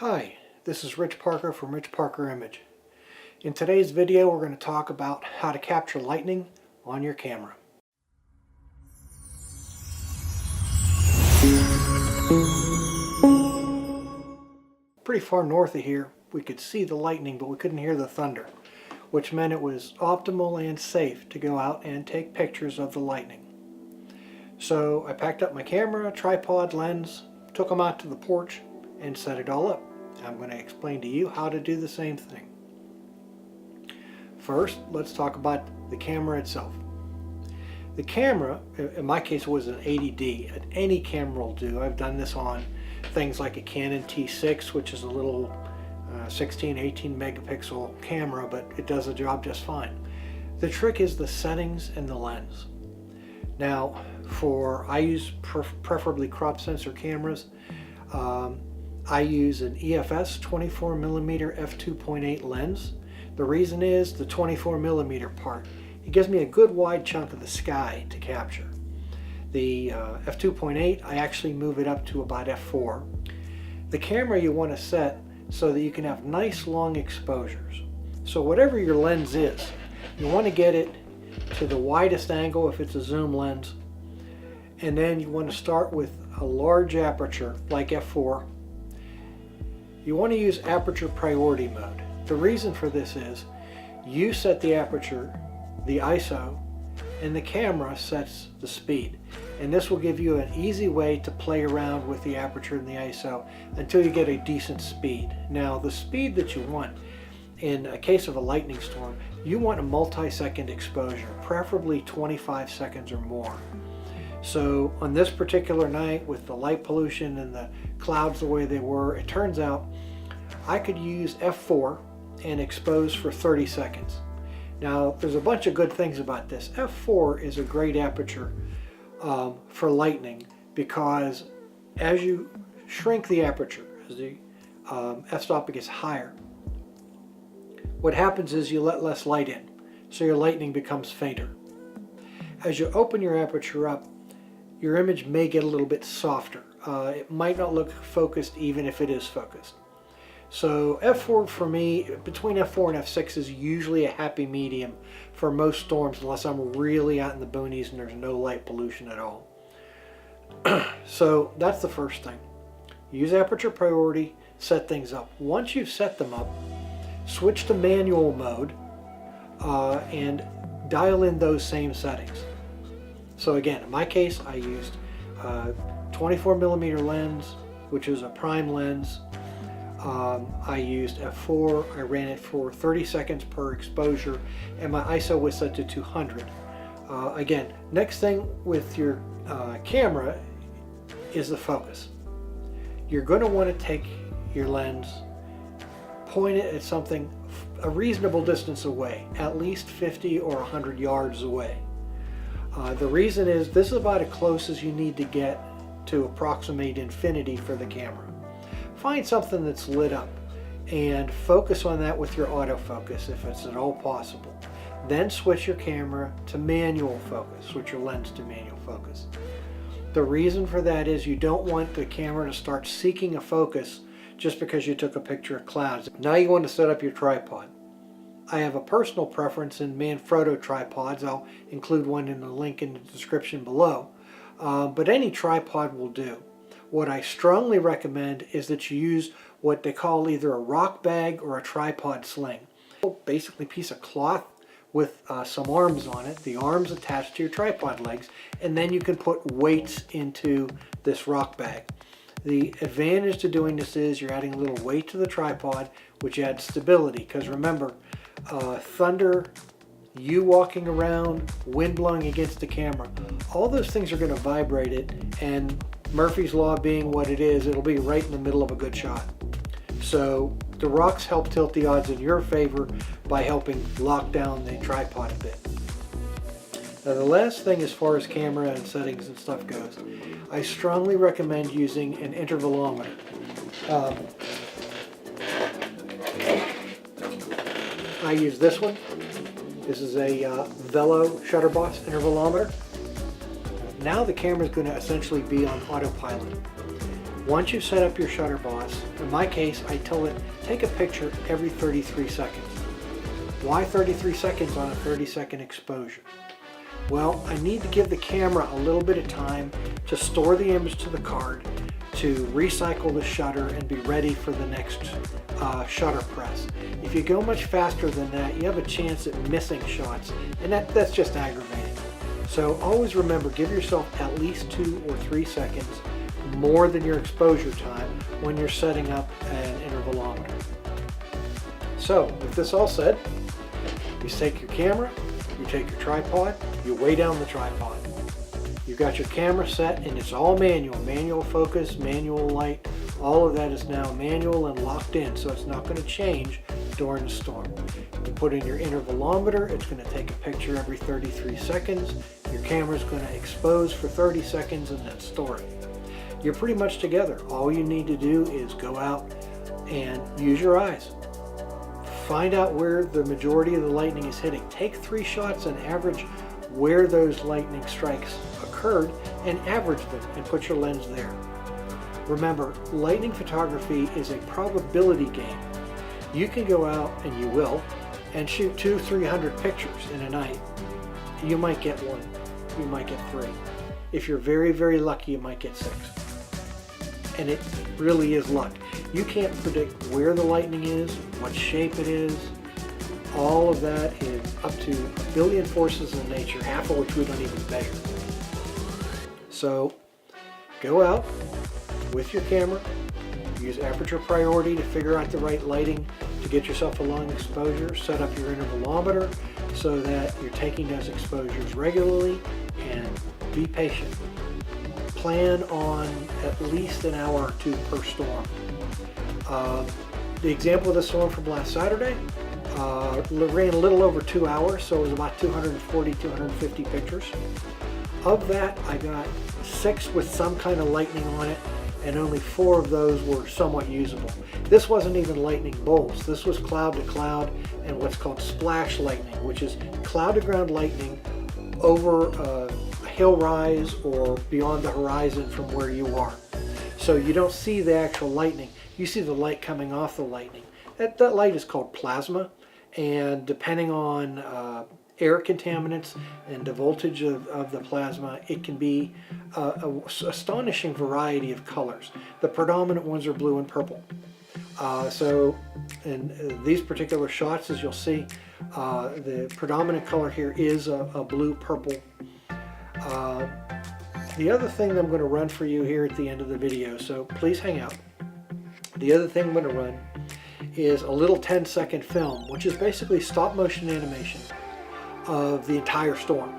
Hi, this is Rich Parker from Rich Parker Image. In today's video we're going to talk about how to capture lightning on your camera. Pretty far north of here we could see the lightning, but we couldn't hear the thunder, which meant it was optimal and safe to go out and take pictures of the lightning. So I packed up my camera, tripod, lens, took them out to the porch and set it all up. I'm going to explain to you how to do the same thing. First, let's talk about the camera itself. The camera, in my case, was an 80D. Any camera will do. I've done this on things like a Canon T6, which is a little 16, 18 megapixel camera, but it does the job just fine. The trick is the settings and the lens. Now, I use preferably crop sensor cameras. I use an EFS 24mm f2.8 lens. The reason is the 24mm part. It gives me a good wide chunk of the sky to capture. The f2.8, I actually move it up to about f4. The camera you want to set so that you can have nice long exposures. So whatever your lens is, you want to get it to the widest angle if it's a zoom lens. And then you want to start with a large aperture like f4. You want to use aperture priority mode. The reason for this is you set the aperture, the ISO, and the camera sets the speed. And this will give you an easy way to play around with the aperture and the ISO until you get a decent speed. Now, the speed that you want in a case of a lightning storm, you want a multi-second exposure, preferably 25 seconds or more. So on this particular night with the light pollution and the clouds the way they were, it turns out I could use f4 and expose for 30 seconds. Now there's a bunch of good things about this. f4 is a great aperture for lightning because as you shrink the aperture, as the f-stop gets higher, what happens is you let less light in, so your lightning becomes fainter. As you open your aperture up, your image may get a little bit softer. It might not look focused even if it is focused. So f4 for me, between f4 and f6 is usually a happy medium for most storms unless I'm really out in the boonies and there's no light pollution at all. So that's the first thing. Use aperture priority, set things up. Once you've set them up, switch to manual mode and dial in those same settings. So again, in my case, I used 24mm lens, which is a prime lens. I used f4, I ran it for 30 seconds per exposure, and my ISO was set to 200. Again, next thing with your camera is the focus. You're going to want to take your lens, point it at something a reasonable distance away, at least 50 or 100 yards away. The reason is this is about as close as you need to get to approximate infinity for the camera. Find something that's lit up and focus on that with your autofocus if it's at all possible. Then switch your camera to manual focus, switch your lens to manual focus. The reason for that is you don't want the camera to start seeking a focus just because you took a picture of clouds. Now you want to set up your tripod. I have a personal preference in Manfrotto tripods. I'll include one in the link in the description below. But any tripod will do. What I strongly recommend is that you use what they call either a rock bag or a tripod sling. Basically a piece of cloth with some arms on it. The arms attached to your tripod legs, and then you can put weights into this rock bag. The advantage to doing this is you're adding a little weight to the tripod, which adds stability, because remember, thunder, you walking around, wind blowing against the camera, all those things are going to vibrate it, and Murphy's Law being what it is, it'll be right in the middle of a good shot. So the rocks help tilt the odds in your favor by helping lock down the tripod a bit. Now the last thing as far as camera and settings and stuff goes, I strongly recommend using an intervalometer. I use this one. This is a Velo Shutterbox intervalometer. Now the camera is going to essentially be on autopilot. Once you've set up your shutter boss, in my case, I tell it, take a picture every 33 seconds. Why 33 seconds on a 30-second exposure? Well, I need to give the camera a little bit of time to store the image to the card, to recycle the shutter and be ready for the next shutter press. If you go much faster than that, you have a chance at missing shots, and that's just aggravating. So always remember, give yourself at least 2 or 3 seconds more than your exposure time when you're setting up an intervalometer. So with this all said, you take your camera, you take your tripod, you weigh down the tripod. You've got your camera set and it's all manual focus, manual light, all of that is now manual and locked in, so it's not going to change during the storm. You put in your intervalometer, it's going to take a picture every 33 seconds. Your camera is going to expose for 30 seconds and then store it. You're pretty much together. All you need to do is go out and use your eyes. Find out where the majority of the lightning is hitting. Take 3 shots and average where those lightning strikes occurred and average them and put your lens there. Remember, lightning photography is a probability game. You can go out, and you will, and shoot 200-300 pictures in a night. You might get 1, you might get 3. If you're very, very lucky, you might get 6. And it really is luck. You can't predict where the lightning is, what shape it is. All of that is up to a billion forces in nature, half of which we don't even measure. So go out with your camera, use aperture priority to figure out the right lighting to get yourself a long exposure, set up your intervalometer so that you're taking those exposures regularly, and be patient. Plan on at least an hour or 2 per storm. The example of the storm from last Saturday ran a little over 2 hours, so it was about 240, 250 pictures. Of that, I got 6 with some kind of lightning on it, and only 4 of those were somewhat usable. This wasn't even lightning bolts. This was cloud to cloud and what's called splash lightning, which is cloud to ground lightning over a hill rise or beyond the horizon from where you are. So you don't see the actual lightning, you see the light coming off the lightning. That light is called plasma, and depending on air contaminants and the voltage of the plasma, it can be an astonishing variety of colors. The predominant ones are blue and purple. So in these particular shots, as you'll see, the predominant color here is a blue-purple. The other thing that I'm going to run for you here at the end of the video, so please hang out. The other thing I'm going to run is a little 10-second film, which is basically stop-motion animation of the entire storm.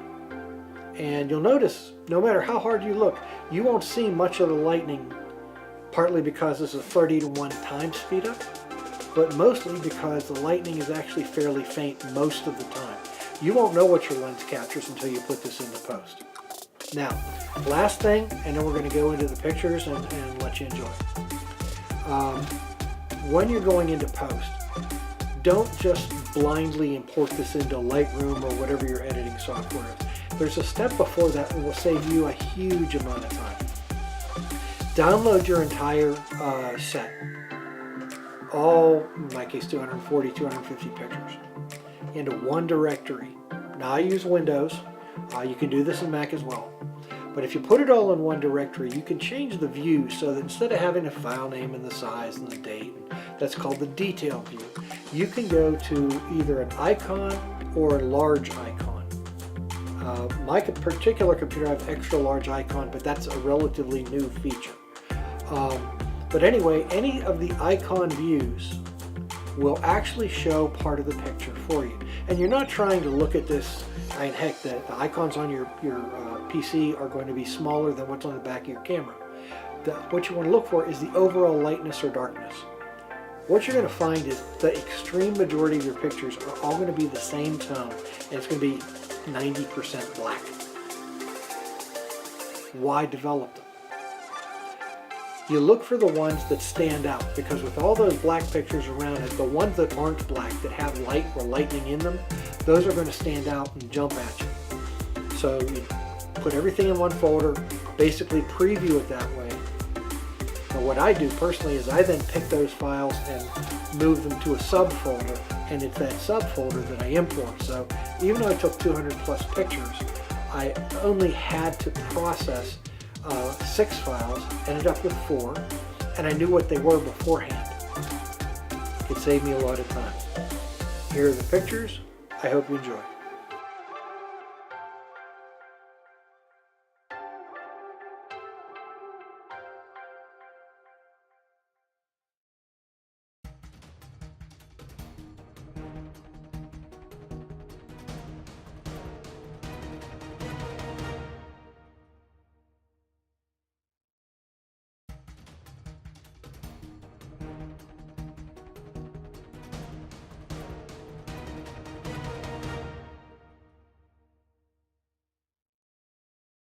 And you'll notice, no matter how hard you look, you won't see much of the lightning, partly because this is a 30-to-1 time speed up, but mostly because the lightning is actually fairly faint most of the time. You won't know what your lens captures until you put this into post. Now, last thing, and then we're going to go into the pictures and let you enjoy. When you're going into post, don't just blindly import this into Lightroom or whatever your editing software is. There's a step before that that will save you a huge amount of time. Download your entire set, all, in my case, 240, 250 pictures, into one directory. Now I use Windows. You can do this in Mac as well. But if you put it all in one directory, you can change the view so that instead of having a file name and the size and the date, that's called the detail view, you can go to either an icon or a large icon. My particular computer, I have extra large icon, but that's a relatively new feature. But anyway, any of the icon views will actually show part of the picture for you. And you're not trying to look at this, I mean, heck, the icons on your PC are going to be smaller than what's on the back of your camera. What you want to look for is the overall lightness or darkness. What you're going to find is the extreme majority of your pictures are all going to be the same tone, and it's going to be 90% black. Why develop them? You look for the ones that stand out, because with all those black pictures around it, the ones that aren't black, that have light or lightning in them, those are going to stand out and jump at you. So you put everything in one folder, basically preview it that way, Now what I do personally is I then pick those files and move them to a subfolder, and it's that subfolder that I import. So even though I took 200 plus pictures, I only had to process 6 files, ended up with 4, and I knew what they were beforehand. It saved me a lot of time. Here are the pictures. I hope you enjoy.